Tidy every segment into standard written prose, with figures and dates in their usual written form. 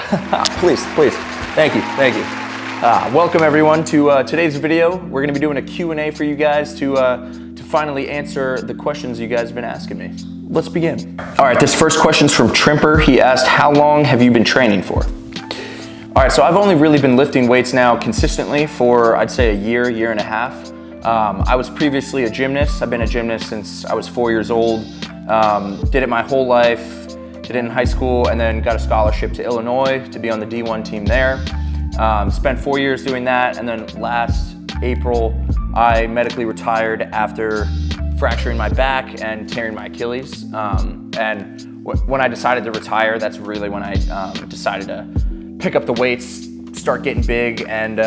Please. Thank you. Welcome everyone to today's video. We're gonna be doing a Q&A for you guys to finally answer the questions you guys have been asking me. Let's begin. All right, this first question's from Trimper. He asked, how long have you been training for? All right, so I've only really been lifting weights now consistently for, I'd say, a year and a half. I was previously a gymnast. I've been a gymnast since I was 4 years old. Did it my whole life, did it in high school, and then got a scholarship to Illinois to be on the D1 team there. Spent 4 years doing that, and then last April, I medically retired after fracturing my back and tearing my Achilles. And when I decided to retire, that's really when I decided to pick up the weights, start getting big, and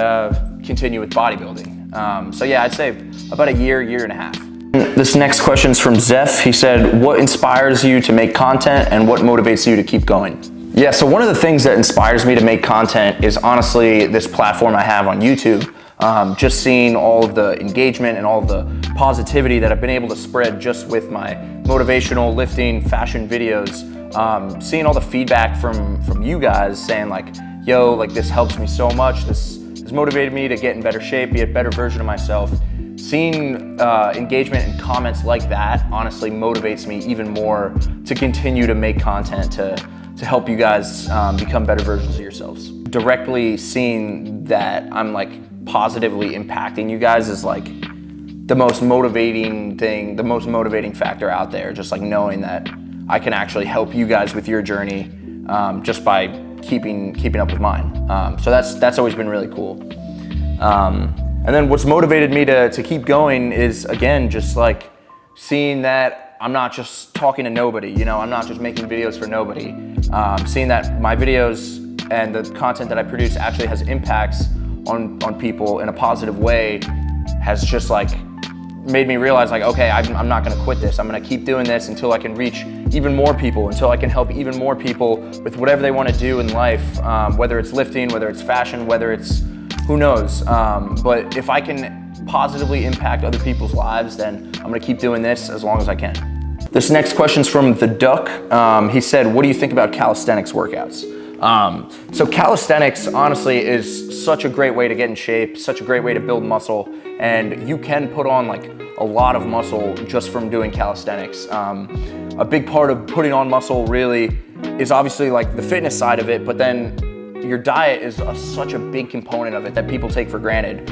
continue with bodybuilding. So yeah, I'd say about a year and a half. This next question's from Zeph. He said, what inspires you to make content and what motivates you to keep going? Yeah, so one of the things that inspires me to make content is honestly this platform I have on YouTube. Just seeing all of the engagement and all of the positivity that I've been able to spread just with my motivational lifting fashion videos. Seeing all the feedback from you guys saying like, yo, like this helps me so much. This has motivated me to get in better shape, be a better version of myself. Seeing engagement and comments like that honestly motivates me even more to continue to make content to help you guys become better versions of yourselves. Directly seeing that I'm like positively impacting you guys is like the most motivating thing, the most motivating factor out there. Just like knowing that I can actually help you guys with your journey just by keeping up with mine. So that's always been really cool. And then what's motivated me to keep going is, again, just like seeing that I'm not just talking to nobody, you know, I'm not just making videos for nobody. Seeing that my videos and the content that I produce actually has impacts on people in a positive way has just like made me realize like, okay, I'm not gonna quit this. I'm gonna keep doing this until I can reach even more people, until I can help even more people with whatever they wanna do in life, whether it's lifting, whether it's fashion, whether it's, who knows. But if I can positively impact other people's lives, then I'm gonna keep doing this as long as I can. This next question's from The Duck. He said, what do you think about calisthenics workouts? So calisthenics honestly is such a great way to get in shape, such a great way to build muscle, and you can put on like a lot of muscle just from doing calisthenics. A big part of putting on muscle really is obviously like the fitness side of it, but then your diet is such a big component of it that people take for granted.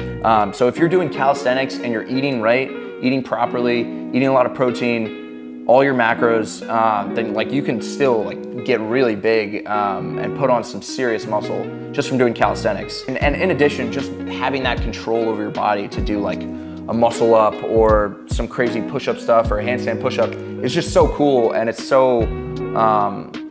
So if you're doing calisthenics and you're eating right, eating properly, eating a lot of protein, all your macros, then like you can still like get really big and put on some serious muscle just from doing calisthenics. And in addition, just having that control over your body to do like a muscle up or some crazy push-up stuff or a handstand push-up is just so cool, and it's so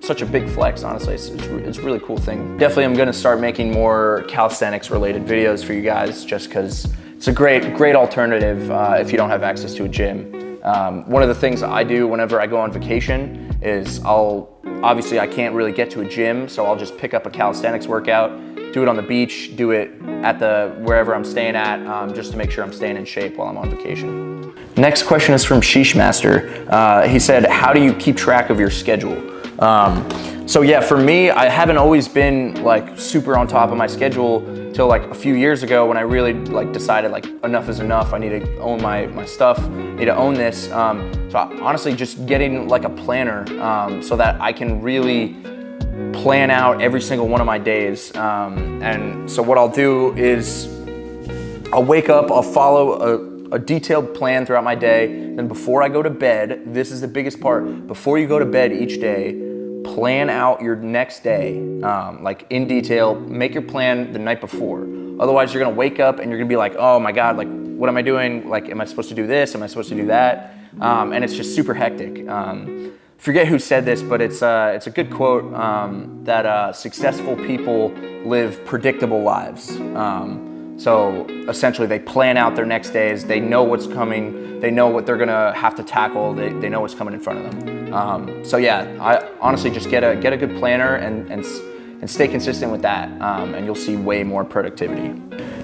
such a big flex, honestly. It's a really cool thing. Definitely I'm gonna start making more calisthenics related videos for you guys just because it's a great alternative if you don't have access to a gym. One of the things I do whenever I go on vacation is obviously I can't really get to a gym, so I'll just pick up a calisthenics workout, do it on the beach, do it at wherever I'm staying at, just to make sure I'm staying in shape while I'm on vacation. Next question is from Sheesh Master. He said, how do you keep track of your schedule? So yeah, for me, I haven't always been like super on top of my schedule till like a few years ago when I really like decided like enough is enough. I need to own my stuff, I need to own this. So honestly, just getting like a planner so that I can really plan out every single one of my days. And so what I'll do is I'll wake up, I'll follow a detailed plan throughout my day. Then before I go to bed, this is the biggest part, before you go to bed each day, plan out your next day, like in detail, make your plan the night before. Otherwise you're gonna wake up and you're gonna be like, oh my God, like what am I doing? Like, am I supposed to do this? Am I supposed to do that? And it's just super hectic. Forget who said this, but it's a good quote that successful people live predictable lives. So essentially they plan out their next days, they know what's coming, they know what they're gonna have to tackle, they know what's coming in front of them. So yeah, I honestly just get a good planner and stay consistent with that, and you'll see way more productivity.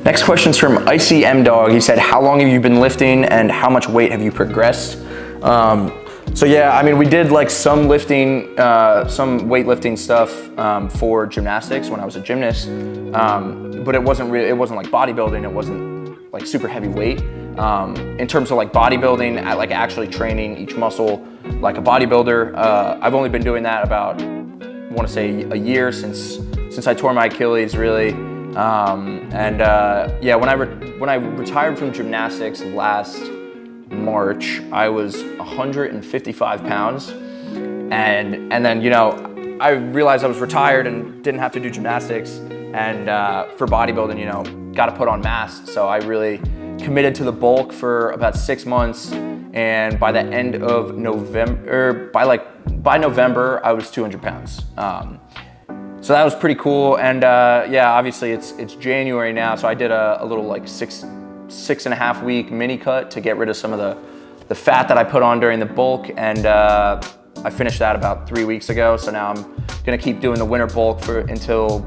Next question's from Icy M Dog. He said, how long have you been lifting and how much weight have you progressed? So yeah, I mean, we did like some lifting, some weightlifting stuff for gymnastics when I was a gymnast, but it wasn't like bodybuilding. It wasn't like super heavy weight. In terms of like bodybuilding, like actually training each muscle like a bodybuilder, I've only been doing that about, I want to say a year since I tore my Achilles, really. Yeah, when I retired from gymnastics last March, I was 155 pounds, and then, you know, I realized I was retired and didn't have to do gymnastics, and for bodybuilding, you know, got to put on mass. So I really committed to the bulk for about 6 months, and by the end of November, by November, I was 200 pounds. So that was pretty cool, and yeah, obviously it's January now, so I did a little like six and a half week mini cut to get rid of some of the fat that I put on during the bulk, and I finished that about 3 weeks ago. So now I'm gonna keep doing the winter bulk until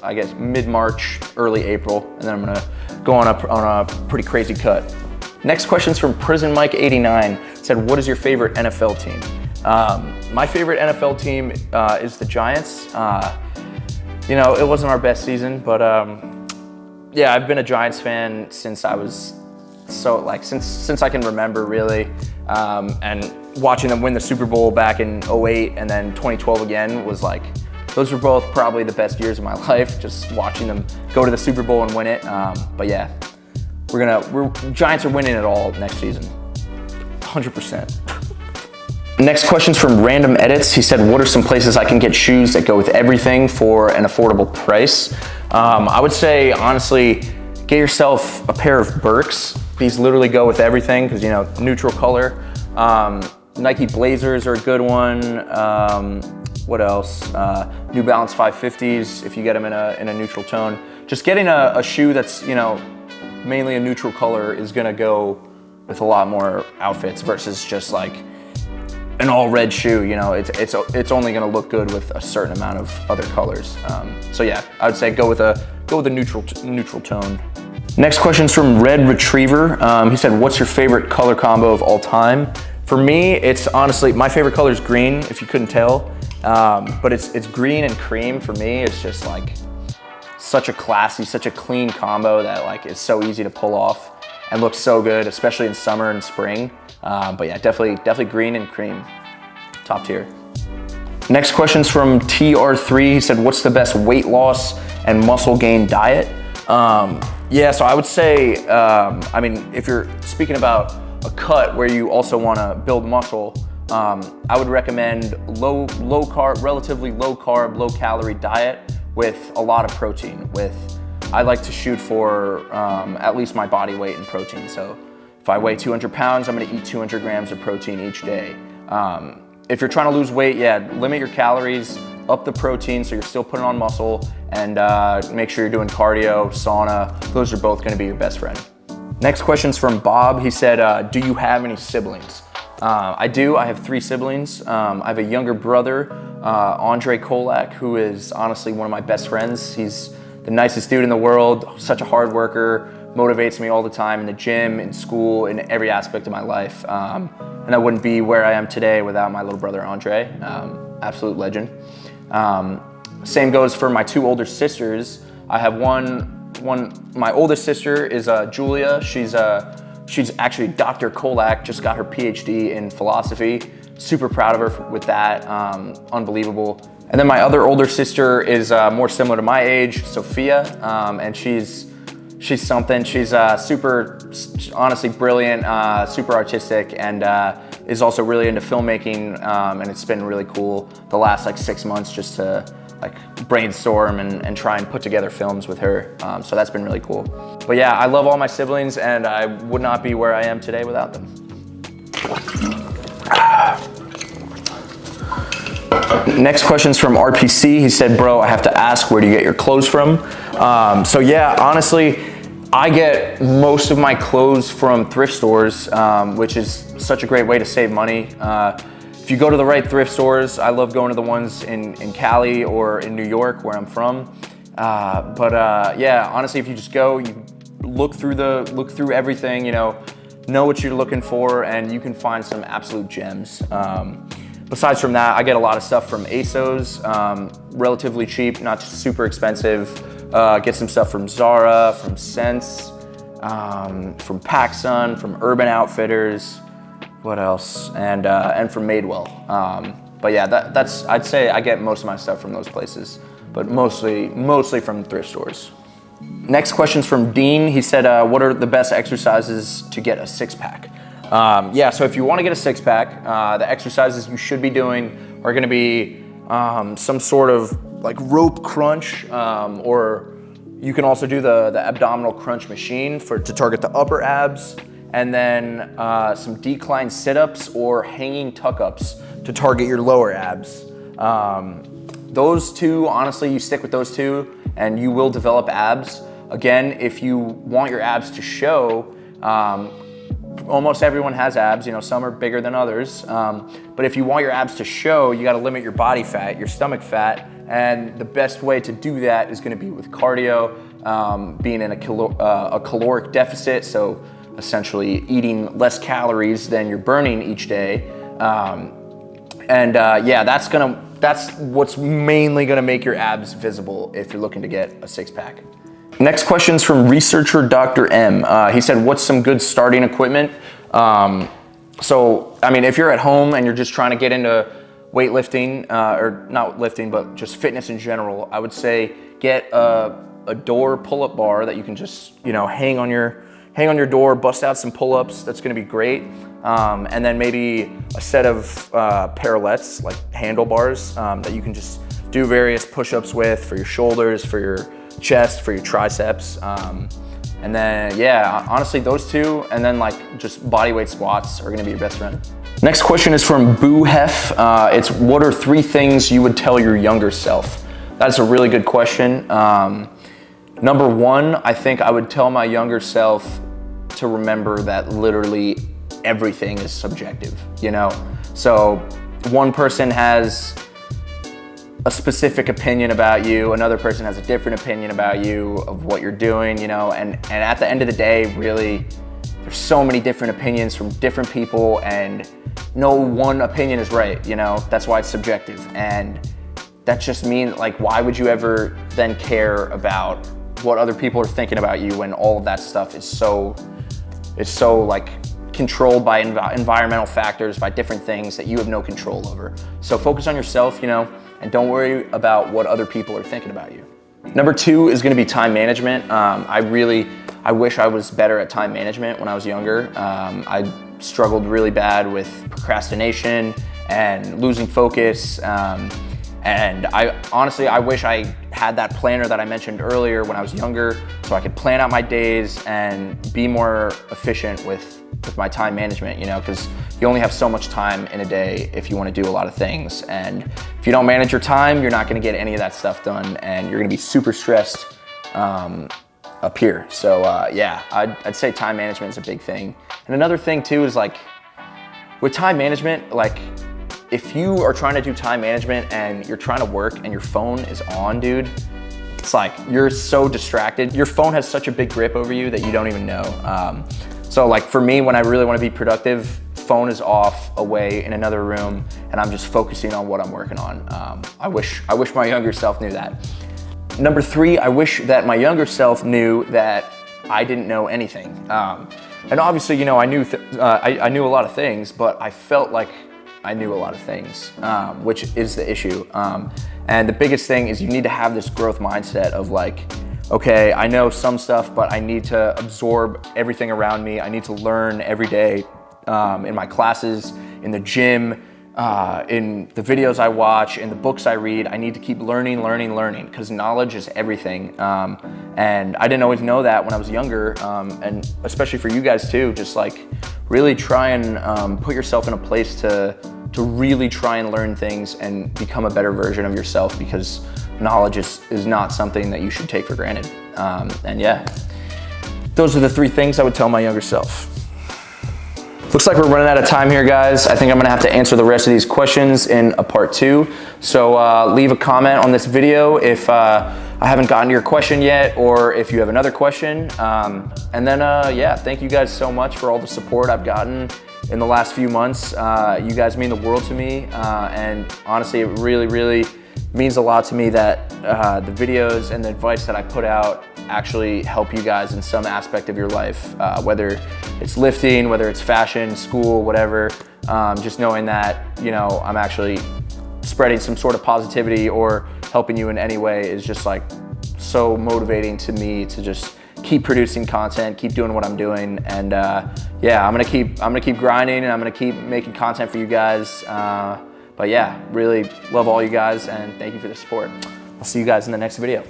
I guess mid-March, early April, and then I'm gonna go on a pretty crazy cut. Next question's from Prison Mike 89. Said, what is your favorite NFL team? My favorite NFL team is the Giants. You know, it wasn't our best season, but yeah, I've been a Giants fan since I was since I can remember, really. And watching them win the Super Bowl back in 2008 and then 2012 again was like, those were both probably the best years of my life, just watching them go to the Super Bowl and win it. But yeah, Giants are winning it all next season, 100%. Next question's from Random Edits. He said, what are some places I can get shoes that go with everything for an affordable price? I would say, honestly, get yourself a pair of Birks. These literally go with everything because, you know, neutral color. Nike Blazers are a good one. What else? New Balance 550s, if you get them in a neutral tone. Just getting a shoe that's, you know, mainly a neutral color is gonna go with a lot more outfits versus just like an all red shoe. You know, it's only gonna look good with a certain amount of other colors. So yeah, I would say go with a neutral tone. Next question's from Red Retriever. He said, what's your favorite color combo of all time? For me, it's honestly, my favorite color is green, if you couldn't tell. But it's green and cream for me. It's just like such a classy, such a clean combo that like is so easy to pull off and looks so good, especially in summer and spring. But yeah, definitely green and cream, top tier. Next question's from TR3. He said, what's the best weight loss and muscle gain diet? Yeah, so I would say, I mean, if you're speaking about a cut where you also want to build muscle, I would recommend low carb, relatively low carb, low calorie diet with a lot of protein. I like to shoot for at least my body weight in protein. So if I weigh 200 pounds, I'm gonna eat 200 grams of protein each day. If you're trying to lose weight, yeah, limit your calories, up the protein so you're still putting on muscle, and make sure you're doing cardio, sauna. Those are both gonna be your best friend. Next question's from Bob. He said, do you have any siblings? I do. I have 3 siblings. I have a younger brother, Andre Kolak, who is honestly one of my best friends. He's the nicest dude in the world, such a hard worker, motivates me all the time in the gym, in school, in every aspect of my life. And I wouldn't be where I am today without my little brother, Andre. Absolute legend. Same goes for my 2 older sisters. I have my oldest sister is Julia. She's actually Dr. Kolak, just got her PhD in philosophy. Super proud of her with that, unbelievable. And then my other older sister is more similar to my age, Sophia, and she's something. She's super, honestly brilliant, super artistic, and is also really into filmmaking, and it's been really cool the last like 6 months just to like brainstorm and try and put together films with her. So that's been really cool. But yeah, I love all my siblings, and I would not be where I am today without them. Next question's from RPC. He said, bro, I have to ask, where do you get your clothes from? So yeah, honestly, I get most of my clothes from thrift stores, which is such a great way to save money. If you go to the right thrift stores, I love going to the ones in Cali or in New York, where I'm from. Yeah, honestly, if you just go, you look through everything, you know, know what you're looking for, and you can find some absolute gems. Besides from that, I get a lot of stuff from ASOS, relatively cheap, not super expensive. Get some stuff from Zara, from Sense, from PacSun, from Urban Outfitters, what else? And from Madewell. But yeah, that's I'd say I get most of my stuff from those places, but mostly from thrift stores. Next question's from Dean. He said, what are the best exercises to get a six-pack? Yeah, so if you want to get a six-pack, the exercises you should be doing are going to be some sort of like rope crunch, or you can also do the abdominal crunch machine to target the upper abs, and then some decline sit-ups or hanging tuck-ups to target your lower abs. Those two, honestly, you stick with those two and you will develop abs. Again, if you want your abs to show, almost everyone has abs, some are bigger than others. But if you want your abs to show, you gotta limit your body fat, your stomach fat, and the best way to do that is gonna be with cardio, being in a caloric deficit, so essentially eating less calories than you're burning each day. Yeah, that's what's mainly gonna make your abs visible if you're looking to get a six-pack. Next question's from researcher Dr. M. He said, what's some good starting equipment? So, I mean, if you're at home and you're just trying to get into weightlifting, or not lifting, but just fitness in general, I would say get a door pull-up bar that you can just, hang on your door, bust out some pull-ups. That's gonna be great. And then maybe a set of parallettes, like handlebars, that you can just do various push-ups with for your shoulders, for your chest, for your triceps. And then, yeah, honestly, those two, and then like just bodyweight squats are gonna be your best friend. Next question is from Boo Hef. It's, what are 3 things you would tell your younger self? That's a really good question. Number 1, I think I would tell my younger self to remember that literally everything is subjective, So one person has a specific opinion about you, another person has a different opinion about you, of what you're doing, and at the end of the day, really, there's so many different opinions from different people, and no one opinion is right, That's why it's subjective. And that just means, like, why would you ever then care about what other people are thinking about you when all of that stuff is so like controlled by environmental factors, by different things that you have no control over. So focus on yourself, and don't worry about what other people are thinking about you. Number 2 is gonna be time management. I wish I was better at time management when I was younger. I struggled really bad with procrastination and losing focus. And I wish I had that planner that I mentioned earlier when I was younger, so I could plan out my days and be more efficient with my time management, because you only have so much time in a day if you want to do a lot of things. And if you don't manage your time, you're not going to get any of that stuff done, and you're going to be super stressed up here. So yeah, I'd say time management is a big thing. And another thing too is, like, with time management, like, if you are trying to do time management and you're trying to work and your phone is on, dude, it's like you're so distracted. Your phone has such a big grip over you that you don't even know. So like for me, when I really want to be productive, phone is off, away in another room, and I'm just focusing on what I'm working on. I wish my younger self knew that. Number 3, I wish that my younger self knew that I didn't know anything. And obviously, I knew a lot of things, but I felt like I knew a lot of things, which is the issue. And the biggest thing is you need to have this growth mindset of like, okay, I know some stuff, but I need to absorb everything around me. I need to learn every day, in my classes, in the gym, in the videos I watch, in the books I read. I need to keep learning, because knowledge is everything. And I didn't always know that when I was younger, and especially for you guys too, just like really try and put yourself in a place to really try and learn things and become a better version of yourself, because knowledge is not something that you should take for granted. And yeah, those are the 3 things I would tell my younger self. Looks like we're running out of time here, guys. I think I'm gonna have to answer the rest of these questions in a part 2. So leave a comment on this video if I haven't gotten to your question yet, or if you have another question. And then, yeah, thank you guys so much for all the support I've gotten in the last few months. You guys mean the world to me, and honestly, it really means a lot to me that the videos and the advice that I put out actually help you guys in some aspect of your life, whether it's lifting, whether it's fashion, school, whatever. Just knowing that, you know, I'm actually spreading some sort of positivity or helping you in any way is just like so motivating to me to just keep producing content, keep doing what I'm doing. And yeah, I'm gonna keep grinding, and I'm gonna keep making content for you guys. But yeah, really love all you guys, and thank you for the support. I'll see you guys in the next video.